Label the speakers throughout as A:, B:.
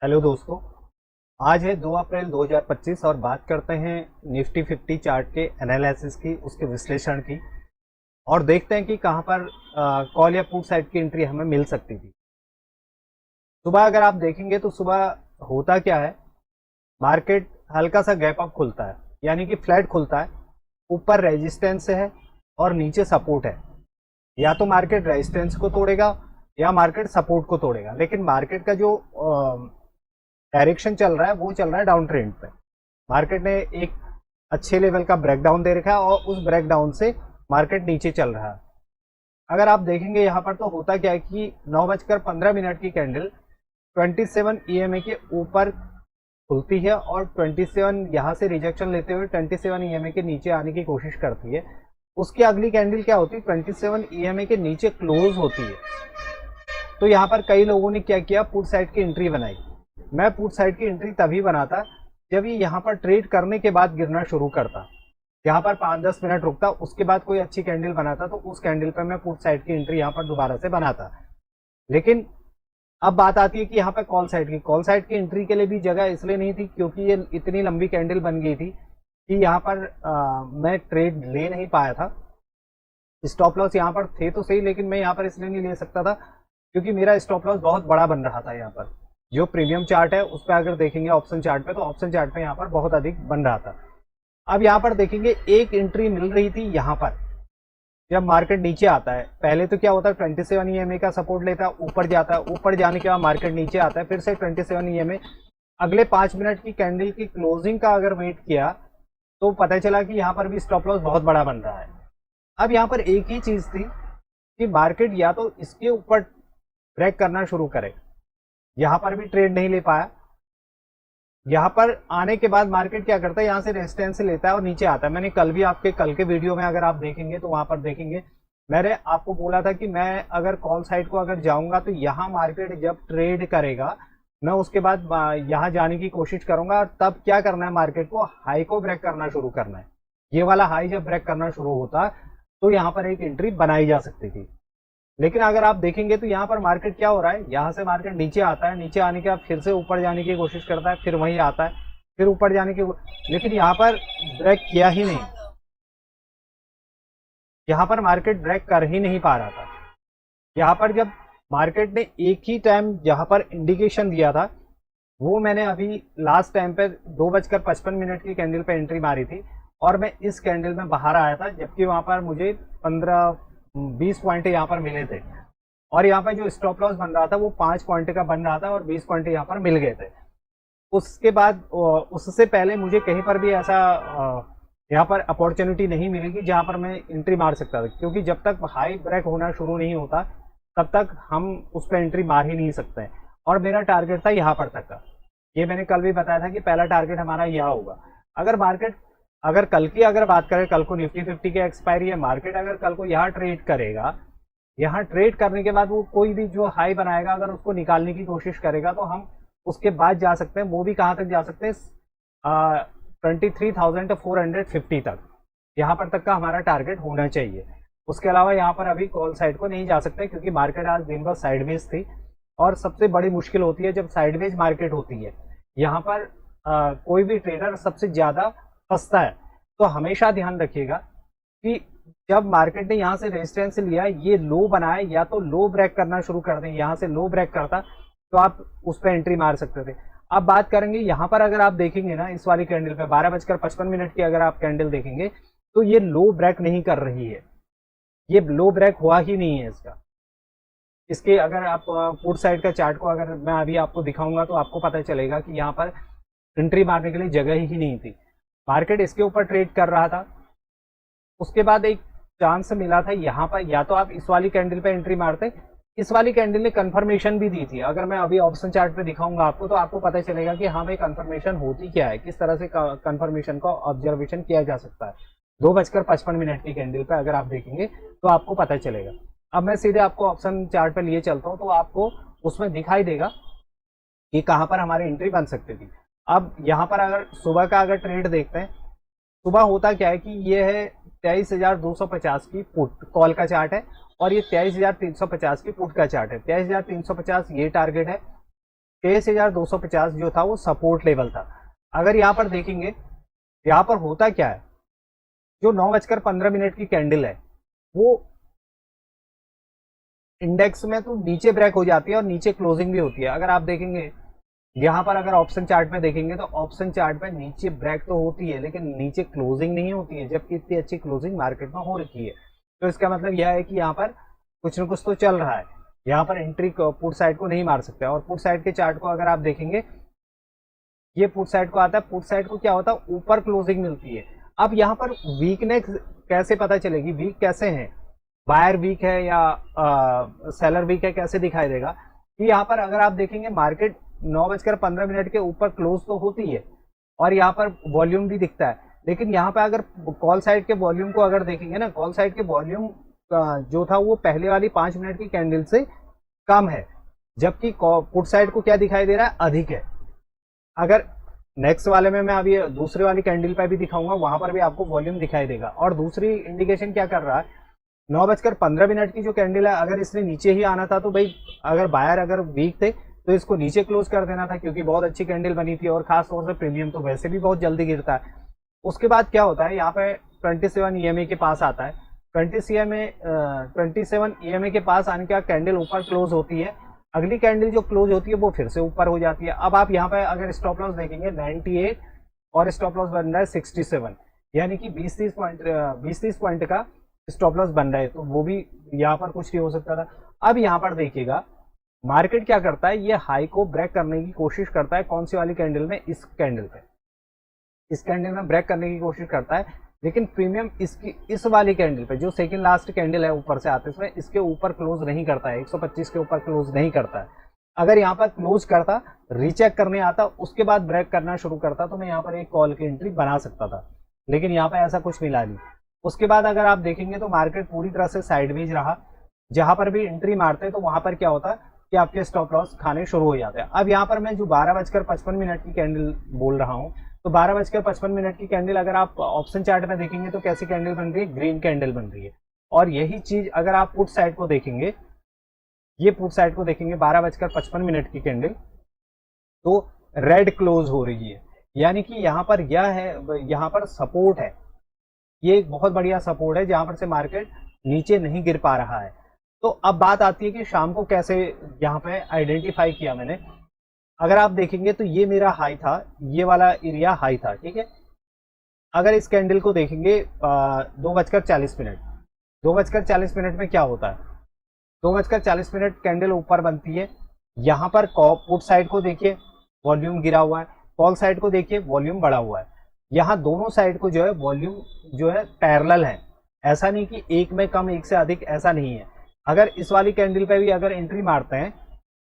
A: Hello दोस्तों। आज है 2 अप्रैल 2025 और बात करते हैं निफ्टी 50 चार्ट के एनालिसिस की, उसके विश्लेषण की। और देखते हैं कि कहां पर कॉल या पुट साइड की एंट्री हमें मिल सकती थी। सुबह अगर आप देखेंगे तो सुबह होता क्या है, मार्केट हल्का सा गैप अप खुलता है, यानी कि फ्लैट खुलता है। ऊपर रेजिस्टेंस है और नीचे सपोर्ट है। या तो मार्केट रेजिस्टेंस को तोड़ेगा या मार्केट सपोर्ट को तोड़ेगा, लेकिन मार्केट का जो डायरेक्शन चल रहा है वो चल रहा है डाउन ट्रेंड पे। मार्केट ने एक अच्छे लेवल का ब्रेकडाउन दे रखा है और उस ब्रेकडाउन से मार्केट नीचे चल रहा है। अगर आप देखेंगे यहाँ पर तो होता क्या है कि 9:15 की कैंडल 27 ईएमए के ऊपर खुलती है और 27 यहाँ से रिजेक्शन लेते हुए 27 ईएमए के नीचे आने की कोशिश करती है। उसकी अगली कैंडल क्या होती है, 27 ईएमए के नीचे क्लोज होती है। तो यहाँ पर कई लोगों ने क्या किया, पुट साइड की एंट्री बनाई। मैं पुट साइड की एंट्री तभी बनाता जब ये यहाँ पर ट्रेड करने के बाद गिरना शुरू करता, यहाँ पर 5-10 मिनट रुकता, उसके बाद कोई अच्छी कैंडल बनाता तो उस कैंडल पर मैं पुट साइड की एंट्री यहाँ पर दोबारा से बनाता। लेकिन अब बात आती है कि यहाँ पर कॉल साइड की एंट्री के लिए भी जगह इसलिए नहीं थी क्योंकि ये इतनी लंबी कैंडल बन गई थी कि यहाँ पर मैं ट्रेड ले नहीं पाया था। स्टॉप लॉस यहाँ पर थे तो सही, लेकिन मैं यहाँ पर इसलिए नहीं ले सकता था क्योंकि मेरा स्टॉप लॉस बहुत बड़ा बन रहा था। यहाँ पर जो प्रीमियम चार्ट है उस पर अगर देखेंगे ऑप्शन चार्ट पे, तो ऑप्शन चार्ट पे यहाँ पर बहुत अधिक बन रहा था। अब यहाँ पर देखेंगे एक एंट्री मिल रही थी यहाँ पर। जब मार्केट नीचे आता है, पहले तो क्या होता है, 27 ईएमए का सपोर्ट लेता है, ऊपर जाता है, ऊपर जाने के बाद मार्केट नीचे आता है, फिर से 27 ईएमए। अगले 5 मिनट की कैंडल की क्लोजिंग का अगर वेट किया तो पता चला कि यहाँ पर भी स्टॉप लॉस बहुत बड़ा बन रहा है। अब यहाँ पर एक ही चीज थी कि मार्केट या तो इसके ऊपर ब्रेक करना शुरू करे। यहाँ पर भी ट्रेड नहीं ले पाया। यहाँ पर आने के बाद मार्केट क्या करता है, यहाँ से रेजिस्टेंस लेता है और नीचे आता है। मैंने कल के वीडियो में अगर आप देखेंगे तो वहां पर देखेंगे मैंने आपको बोला था कि मैं अगर कॉल साइड को अगर जाऊंगा तो यहाँ मार्केट जब ट्रेड करेगा मैं उसके बाद यहाँ जाने की कोशिश करूंगा। और तब क्या करना है, मार्केट को हाई को ब्रेक करना शुरू करना है। ये वाला हाई जब ब्रेक करना शुरू होता तो यहाँ पर एक एंट्री बनाई जा सकती थी। लेकिन अगर आप देखेंगे तो यहाँ पर मार्केट क्या हो रहा है, यहाँ से मार्केट नीचे आता है, नीचे आने के बाद फिर से ऊपर जाने की कोशिश करता है, फिर वहीं आता है, फिर ऊपर जाने की, लेकिन यहाँ पर ब्रेक किया ही नहीं। यहाँ पर मार्केट ब्रेक कर ही नहीं पा रहा था। यहाँ पर जब मार्केट ने एक ही टाइम यहाँ पर इंडिकेशन दिया था, वो मैंने अभी लास्ट टाइम पे 2:55 की कैंडल पे एंट्री मारी थी और मैं इस कैंडल में बाहर आया था, जबकि वहां पर मुझे 15-20 पॉइंट यहाँ पर मिले थे। और यहाँ पर जो स्टॉप लॉस बन रहा था वो 5 पॉइंट का बन रहा था और 20 पॉइंट यहाँ पर मिल गए थे। उसके बाद उससे पहले मुझे कहीं पर भी ऐसा यहाँ पर अपॉर्चुनिटी नहीं मिलेगी जहाँ पर मैं एंट्री मार सकता था, क्योंकि जब तक हाई ब्रेक होना शुरू नहीं होता तब तक हम उस पर एंट्री मार ही नहीं सकते हैं। और मेरा टारगेट था यहाँ पर तक का। ये मैंने कल भी बताया था कि पहला टारगेट हमारा यह होगा। अगर मार्केट, अगर कल की अगर बात करें, कल को निफ्टी 50 के एक्सपायरी है, मार्केट अगर कल को यहाँ ट्रेड करेगा, यहाँ ट्रेड करने के बाद वो कोई भी जो हाई बनाएगा अगर उसको निकालने की कोशिश करेगा तो हम उसके बाद जा सकते हैं। वो भी कहाँ तक जा सकते हैं, 23,450 तक। यहाँ पर तक का हमारा टारगेट होना चाहिए। उसके अलावा यहाँ पर अभी कॉल साइड को नहीं जा सकते क्योंकि मार्केट आज दिन भर साइडवेज थी। और सबसे बड़ी मुश्किल होती है जब साइडवेज मार्केट होती है, यहाँ पर कोई भी ट्रेडर सबसे ज्यादा फंसता है। तो हमेशा ध्यान रखिएगा कि जब मार्केट ने यहाँ से रेजिस्टेंस लिया, ये लो बनाए, या तो लो ब्रेक करना शुरू कर दें, यहाँ से लो ब्रेक करता तो आप उस पर एंट्री मार सकते थे। अब बात करेंगे यहाँ पर, अगर आप देखेंगे ना इस वाली कैंडल पे 12:55 की अगर आप कैंडल देखेंगे तो ये लो ब्रेक नहीं कर रही है, ये लो ब्रेक हुआ ही नहीं है इसका। इसके अगर आप पुट साइड का चार्ट को अगर मैं अभी आपको दिखाऊंगा तो आपको पता चलेगा कि यहाँ पर एंट्री मारने के लिए जगह ही नहीं थी। मार्केट इसके ऊपर ट्रेड कर रहा था, उसके बाद एक चांस मिला था यहाँ पर, या तो आप इस वाली कैंडल पे एंट्री मारते। इस वाली कैंडल ने कंफर्मेशन भी दी थी। अगर मैं अभी ऑप्शन चार्ट पे दिखाऊंगा आपको तो आपको पता चलेगा कि हाँ भाई कंफर्मेशन होती क्या है, किस तरह से कंफर्मेशन का ऑब्जर्वेशन किया जा सकता है। 2:55 की कैंडल पे अगर आप देखेंगे तो आपको पता चलेगा। अब मैं सीधे आपको ऑप्शन चार्ट पे लिए चलता हूँ तो आपको उसमें दिखाई देगा कि कहाँ पर हमारी एंट्री बन सकती थी। अब यहाँ पर अगर सुबह का अगर ट्रेड देखते हैं, सुबह होता क्या है कि ये है 23,250 की पुट कॉल का चार्ट है और ये 23,350 की पुट का चार्ट है। 23,350 ये टारगेट है 6250 जो था वो सपोर्ट लेवल था। अगर यहाँ पर देखेंगे, यहाँ पर होता क्या है, जो 9:15 की कैंडल है वो इंडेक्स में तो नीचे ब्रेक हो जाती है और नीचे क्लोजिंग भी होती है। अगर आप देखेंगे यहाँ पर, अगर ऑप्शन चार्ट में देखेंगे तो ऑप्शन चार्ट में नीचे ब्रेक तो होती है लेकिन नीचे क्लोजिंग नहीं होती है, जबकि इतनी अच्छी क्लोजिंग मार्केट में हो रखी है। तो इसका मतलब यह है कि यहाँ पर कुछ न कुछ तो चल रहा है। यहाँ पर एंट्री पुट साइड को नहीं मार सकते। और पुट साइड के चार्ट को अगर आप देखेंगे, ये पुट साइड को आता है, पुट साइड को क्या होता है, ऊपर क्लोजिंग मिलती है। अब यहाँ पर वीकनेस कैसे पता चलेगी, वीक कैसे है, बायर वीक है या सेलर वीक है, कैसे दिखाई देगा कि यहाँ पर अगर आप देखेंगे मार्केट 9:15 के ऊपर क्लोज तो होती है और यहाँ पर वॉल्यूम भी दिखता है, लेकिन यहाँ पर अगर कॉल साइड के वॉल्यूम को अगर देखेंगे ना, कॉल साइड के वॉल्यूम जो था वो पहले वाली 5 मिनट की कैंडल से कम है, जबकि पुट साइड को क्या दिखाई दे रहा है, अधिक है। अगर नेक्स्ट वाले में मैं अभी दूसरे वाली कैंडल पे भी दिखाऊंगा, वहां पर भी आपको वॉल्यूम दिखाई देगा। और दूसरी इंडिकेशन क्या कर रहा है, 9:15 की जो कैंडल है, अगर इसने नीचे ही आना था तो भाई अगर बायर अगर वीक थे तो इसको नीचे क्लोज कर देना था, क्योंकि बहुत अच्छी कैंडल बनी थी और खास तौर से प्रीमियम तो वैसे भी बहुत जल्दी गिरता है। उसके बाद क्या होता है, यहाँ पे 27 EMA के पास आता है। 27 EMA के पास आने के बाद कैंडल ऊपर क्लोज होती है, अगली कैंडल जो क्लोज होती है वो फिर से ऊपर हो जाती है। अब आप यहाँ पे अगर स्टॉप लॉस देखेंगे 98 और स्टॉप लॉस बन रहा है 67, यानी कि 20-30 पॉइंट का स्टॉप लॉस बन रहा है, तो वो भी यहाँ पर कुछ नहीं हो सकता था। अब यहाँ पर देखिएगा मार्केट क्या करता है, ये हाई को ब्रेक करने की कोशिश करता है। कौन सी वाली कैंडल में, इस कैंडल पे, इस कैंडल में ब्रेक करने की कोशिश करता है, लेकिन प्रीमियम इसकी इस वाली कैंडल पे जो सेकंड लास्ट कैंडल है ऊपर से आते इसमें, इसके ऊपर क्लोज नहीं करता है, 125 के ऊपर क्लोज नहीं करता है। अगर यहाँ पर क्लोज करता, रीचेक करने आता, उसके बाद ब्रेक करना शुरू करता, तो मैं यहाँ पर एक कॉल की एंट्री बना सकता था, लेकिन यहाँ पर ऐसा कुछ मिला नहीं। उसके बाद अगर आप देखेंगे तो मार्केट पूरी तरह से साइडवेज रहा, जहां पर भी एंट्री मारते हैं तो वहां पर क्या होता है कि आपके स्टॉप लॉस खाने शुरू हो जाते हैं। अब यहाँ पर मैं जो 12:55 की कैंडल बोल रहा हूँ, तो 12:55 की कैंडल अगर आप ऑप्शन चार्ट में देखेंगे तो कैसी कैंडल बन रही है, ग्रीन कैंडल बन रही है। और यही चीज अगर आप पुट साइड को देखेंगे, ये पुट साइड को देखेंगे 12:55 की कैंडल, तो रेड क्लोज हो रही है, यानी कि यहाँ पर यह है, यहाँ पर सपोर्ट है, ये एक बहुत बढ़िया सपोर्ट है जहां पर से मार्केट नीचे नहीं गिर पा रहा है। तो अब बात आती है कि शाम को कैसे यहाँ पे आइडेंटिफाई किया मैंने। अगर आप देखेंगे तो ये मेरा हाई था, ये वाला एरिया हाई था, ठीक है। अगर इस कैंडल को देखेंगे 2:40 2:40 में क्या होता है, 2:40 कैंडल ऊपर बनती है। यहाँ पर पुट साइड को देखिए वॉल्यूम गिरा हुआ है, कॉल साइड को देखिए वॉल्यूम बढ़ा हुआ है। यहाँ दोनों साइड को जो है वॉल्यूम जो है पैरेलल है, ऐसा नहीं कि एक में कम एक से अधिक, ऐसा नहीं है। अगर इस वाली कैंडल पे भी अगर एंट्री मारते हैं,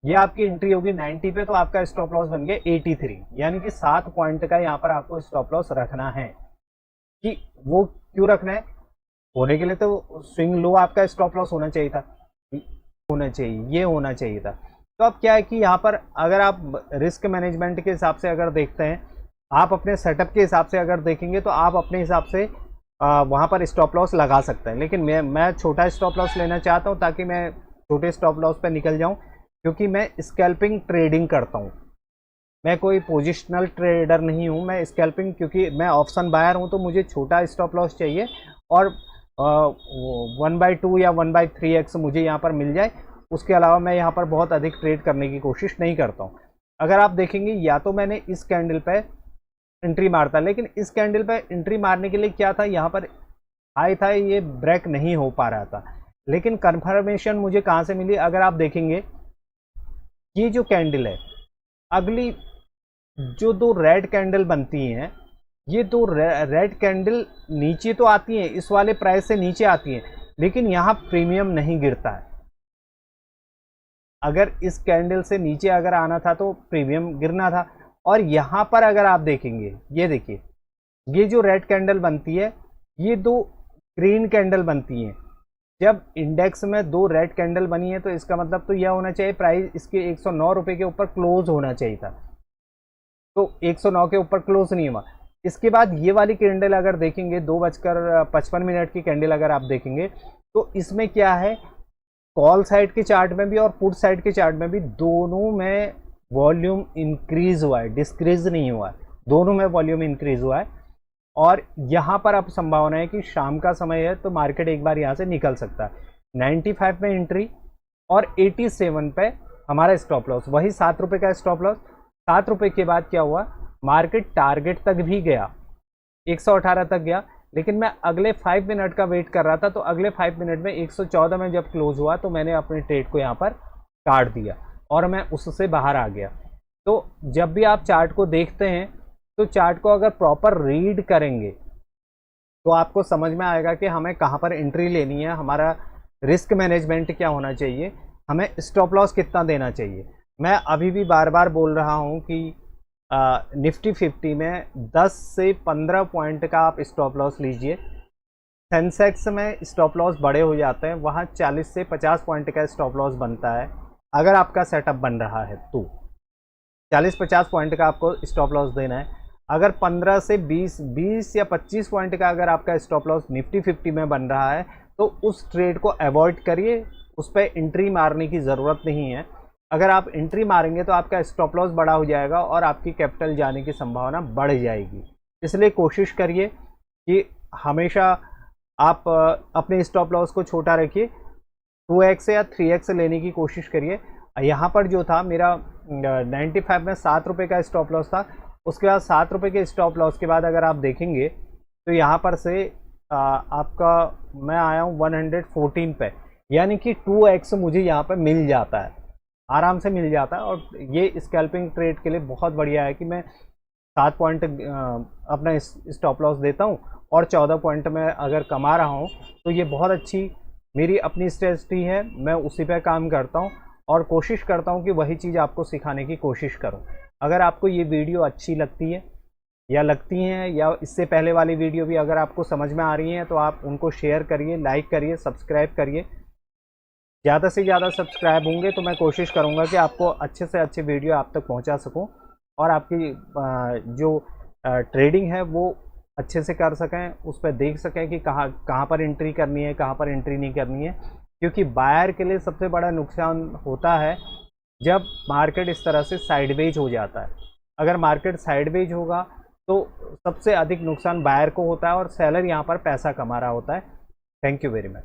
A: ये आपकी एंट्री होगी 90 पे, तो आपका स्टॉप लॉस बन गया 83, यानी कि 7 पॉइंट का यहाँ पर आपको स्टॉप लॉस रखना है। कि वो क्यों रखना है, होने के लिए तो स्विंग लो आपका स्टॉप लॉस होना चाहिए था, ये होना चाहिए था। तो अब क्या है कि यहाँ पर अगर आप रिस्क मैनेजमेंट के हिसाब से अगर देखते हैं, आप अपने सेटअप के हिसाब से अगर देखेंगे तो आप अपने हिसाब से वहाँ पर स्टॉप लॉस लगा सकते हैं। लेकिन मैं छोटा स्टॉप लॉस लेना चाहता हूँ ताकि मैं छोटे स्टॉप लॉस पे निकल जाऊँ, क्योंकि मैं स्कैल्पिंग ट्रेडिंग करता हूँ, मैं कोई पोजिशनल ट्रेडर नहीं हूँ। मैं स्कैल्पिंग, क्योंकि मैं ऑप्शन बायर हूँ तो मुझे छोटा स्टॉप लॉस चाहिए और 1/2 या 1/3x मुझे यहाँ पर मिल जाए। उसके अलावा मैं यहाँ पर बहुत अधिक ट्रेड करने की कोशिश नहीं करता हूँ। अगर आप देखेंगे, या तो मैंने इस कैंडल पे एंट्री मारता, लेकिन इस कैंडल पे एंट्री मारने के लिए क्या था, यहाँ पर हाई था, ये ब्रेक नहीं हो पा रहा था। लेकिन कंफर्मेशन मुझे कहाँ से मिली, अगर आप देखेंगे ये जो कैंडल है, अगली जो 2 रेड कैंडल बनती हैं, ये 2 रेड कैंडल नीचे तो आती हैं, इस वाले प्राइस से नीचे आती हैं, लेकिन यहाँ प्रीमियम नहीं गिरता है। अगर इस कैंडल से नीचे अगर आना था तो प्रीमियम गिरना था। और यहाँ पर अगर आप देखेंगे, ये देखिए, ये जो रेड कैंडल बनती है, ये 2 ग्रीन कैंडल बनती हैं। जब इंडेक्स में 2 रेड कैंडल बनी है तो इसका मतलब तो यह होना चाहिए प्राइस इसके 109 रुपये के ऊपर क्लोज होना चाहिए था, तो 109 के ऊपर क्लोज नहीं हुआ। इसके बाद ये वाली कैंडल अगर देखेंगे 2:55 की कैंडल अगर आप देखेंगे तो इसमें क्या है, कॉल साइड के चार्ट में भी और पुट साइड के चार्ट में भी दोनों में वॉल्यूम इंक्रीज हुआ है, डिस्क्रीज नहीं हुआ है, दोनों में वॉल्यूम इंक्रीज हुआ है। और यहाँ पर अब संभावना है कि शाम का समय है तो मार्केट एक बार यहाँ से निकल सकता है। 95 में एंट्री और 87 पे हमारा स्टॉप लॉस, वही 7 रुपये का स्टॉप लॉस। 7 रुपये के बाद क्या हुआ, मार्केट टारगेट तक भी गया, 118 तक गया, लेकिन मैं अगले 5 मिनट का वेट कर रहा था। तो अगले 5 मिनट में 114 में जब क्लोज हुआ तो मैंने अपने ट्रेड को यहाँ पर काट दिया और मैं उससे बाहर आ गया। तो जब भी आप चार्ट को देखते हैं तो चार्ट को अगर प्रॉपर रीड करेंगे तो आपको समझ में आएगा कि हमें कहाँ पर एंट्री लेनी है, हमारा रिस्क मैनेजमेंट क्या होना चाहिए, हमें स्टॉप लॉस कितना देना चाहिए। मैं अभी भी बार बार बोल रहा हूँ कि निफ्टी 50 में 10 से 15 पॉइंट का आप स्टॉप लॉस लीजिए। सेंसेक्स में स्टॉप लॉस बड़े हो जाते हैं, वहाँ 40 से 50 पॉइंट का स्टॉप लॉस बनता है अगर आपका सेटअप बन रहा है तो 40-50 पॉइंट का आपको स्टॉप लॉस देना है। अगर 15 से 20 या 25 पॉइंट का अगर आपका स्टॉप लॉस निफ्टी 50 में बन रहा है तो उस ट्रेड को अवॉइड करिए, उस पर एंट्री मारने की ज़रूरत नहीं है। अगर आप एंट्री मारेंगे तो आपका स्टॉप लॉस बड़ा हो जाएगा और आपकी कैपिटल जाने की संभावना बढ़ जाएगी। इसलिए कोशिश करिए कि हमेशा आप अपने स्टॉप लॉस को छोटा रखिए, 2x या 3x लेने की कोशिश करिए। यहाँ पर जो था मेरा 95 में 7 रुपये का स्टॉप लॉस था, उसके बाद 7 रुपये के स्टॉप लॉस के बाद अगर आप देखेंगे तो यहाँ पर से आपका मैं आया हूँ 114 पे, यानी कि 2x मुझे यहाँ पर मिल जाता है, आराम से मिल जाता है। और ये स्कैल्पिंग ट्रेड के लिए बहुत बढ़िया है कि मैं 7 पॉइंट अपना स्टॉप लॉस देता हूँ और 14 पॉइंट में अगर कमा रहा हूँ तो ये बहुत अच्छी मेरी अपनी स्ट्रेटजी है, मैं उसी पे काम करता हूँ और कोशिश करता हूँ कि वही चीज़ आपको सिखाने की कोशिश करूँ। अगर आपको ये वीडियो अच्छी लगती है या लगती हैं या इससे पहले वाली वीडियो भी अगर आपको समझ में आ रही हैं तो आप उनको शेयर करिए, लाइक करिए, सब्सक्राइब करिए। ज़्यादा से ज़्यादा सब्सक्राइब होंगे तो मैं कोशिश करूँगा कि आपको अच्छे से अच्छे वीडियो आप तक पहुँचा सकूँ और आपकी जो ट्रेडिंग है वो अच्छे से कर सकें, उस पर देख सकें कि कहाँ पर एंट्री करनी है, कहाँ पर एंट्री नहीं करनी है। क्योंकि बायर के लिए सबसे बड़ा नुकसान होता है जब मार्केट इस तरह से साइडवेज हो जाता है। अगर मार्केट साइडवेज होगा तो सबसे अधिक नुकसान बायर को होता है और सेलर यहाँ पर पैसा कमा रहा होता है। Thank you very much.